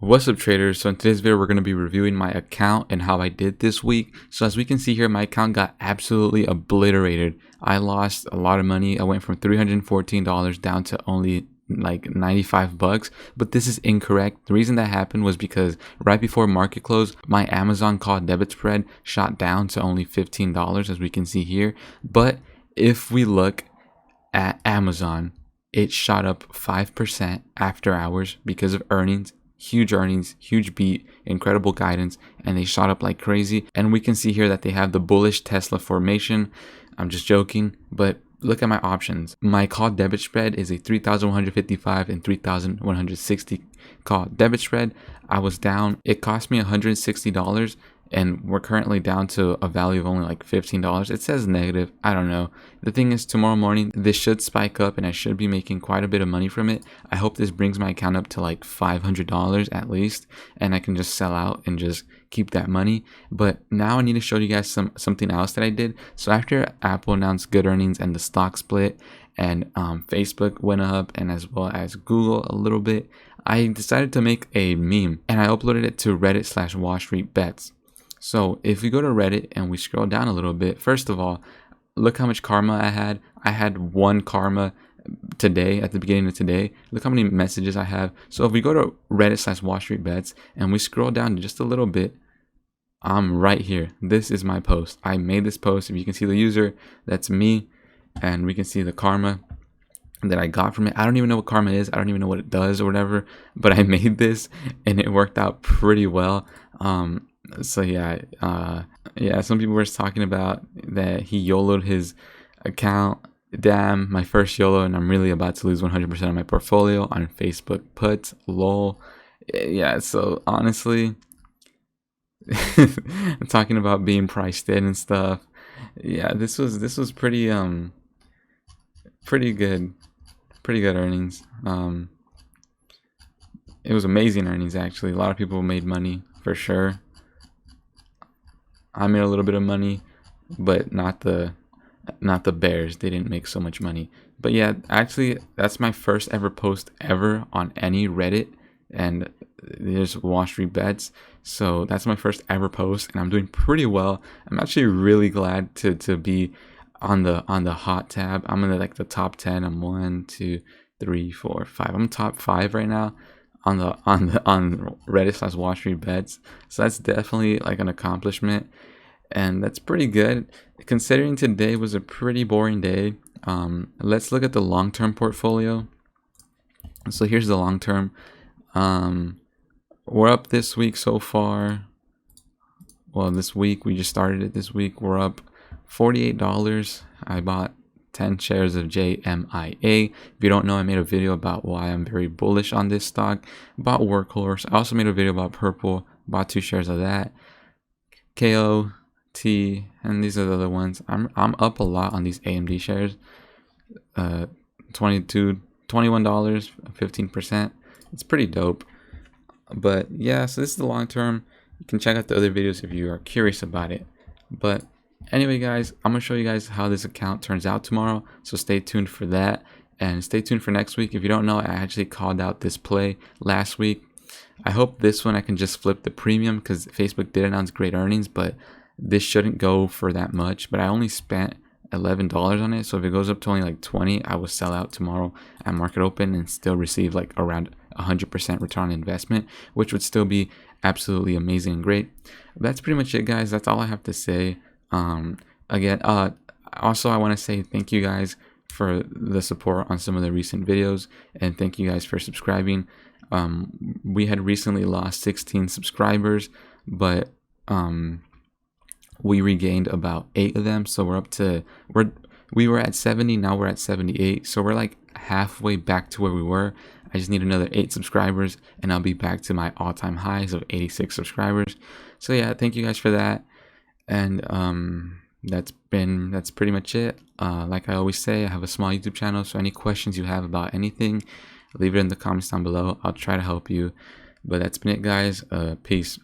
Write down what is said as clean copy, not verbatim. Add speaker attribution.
Speaker 1: What's up, traders? So in today's video we're going to be reviewing my account and how I did this week. So as we can see here, my account got absolutely obliterated. I lost a lot of money. I went from $314 down to only like 95 bucks, but this is incorrect. The reason that happened was because right before market close, my Amazon call debit spread shot down to only $15, as we can see here. But if we look at Amazon, it shot up 5% after hours because of earnings, huge beat, incredible guidance, and they shot up like crazy. And we can see here that they have the bullish Tesla formation. I'm just joking, but look at my options. My call debit spread is a 3,155 and 3,160 call debit spread. I was down. It cost me $160, and we're currently down to a value of only like $15. It says negative. I don't know. The thing is, tomorrow morning this should spike up and I should be making quite a bit of money from it. I hope this brings my account up to like $500 at least, and I can just sell out and just keep that money. But now I need to show you guys something else that I did. So after Apple announced good earnings and the stock split, and Facebook went up, and as well as Google a little bit, I decided to make a meme and I uploaded it to Reddit/wallstreetbets. So if we go to Reddit and we scroll down a little bit, first of all, look how much karma I had. I had 1 karma today, at the beginning of today. Look how many messages I have. So if we go to Reddit/wallstreetbets and we scroll down just a little bit, I'm right here. This is my post. I made this post. If you can see the user, that's me. And we can see the karma that I got from it. I don't even know what karma is. I don't even know what it does or whatever, but I made this and it worked out pretty well. So yeah, some people were talking about that he YOLO'd his account. Damn, my first YOLO, and I'm really about to lose 100% of my portfolio on Facebook puts. Lol. Yeah, so honestly, I'm talking about being priced in and stuff. Yeah, this was pretty good earnings. It was amazing earnings, actually. A lot of people made money for sure. I made a little bit of money, but not the bears. They didn't make so much money. But yeah, actually that's my first ever post ever on any Reddit, and there's Wall Street Bets. So that's my first ever post, and I'm doing pretty well. I'm actually really glad to be on the hot tab. I'm in like the top 10. I'm 1, 2, 3, 4, 5. I'm top 5 right now on Reddit/Wall Street Bets. So that's definitely like an accomplishment, and that's pretty good considering today was a pretty boring day. Let's look at the long-term portfolio. So here's the long-term. We're up this week so far. Well, this week, we just started it this week. We're up $48. I bought 10 shares of JMIA. If you don't know, I made a video about why I'm very bullish on this stock. Bought Workhorse. I also made a video about Purple. Bought 2 shares of that. KOT, and these are the other ones. I'm up a lot on these AMD shares. $21, 15%. It's pretty dope. But yeah, so this is the long term. You can check out the other videos if you are curious about it. But anyway, guys, I'm gonna show you guys how this account turns out tomorrow, so stay tuned for that, and stay tuned for next week. If you don't know, I actually called out this play last week. I hope this one I can just flip the premium, because Facebook did announce great earnings, but this shouldn't go for that much. But I only spent $11 on it, so if it goes up to only like 20, I will sell out tomorrow at market open and still receive like around 100% return on investment, which would still be absolutely amazing and great. But that's pretty much it, guys. That's all I have to say. Also, I want to say thank you guys for the support on some of the recent videos, and thank you guys for subscribing. We had recently lost 16 subscribers, but we regained about 8 of them, so we were at 70, now we're at 78, so we're like halfway back to where we were. I just need another 8 subscribers and I'll be back to my all-time highs of 86 subscribers. So yeah, thank you guys for that. And that's pretty much it. Like I always say, I have a small YouTube channel, so any questions you have about anything, leave it in the comments down below. I'll try to help you. But that's been it, guys. Peace.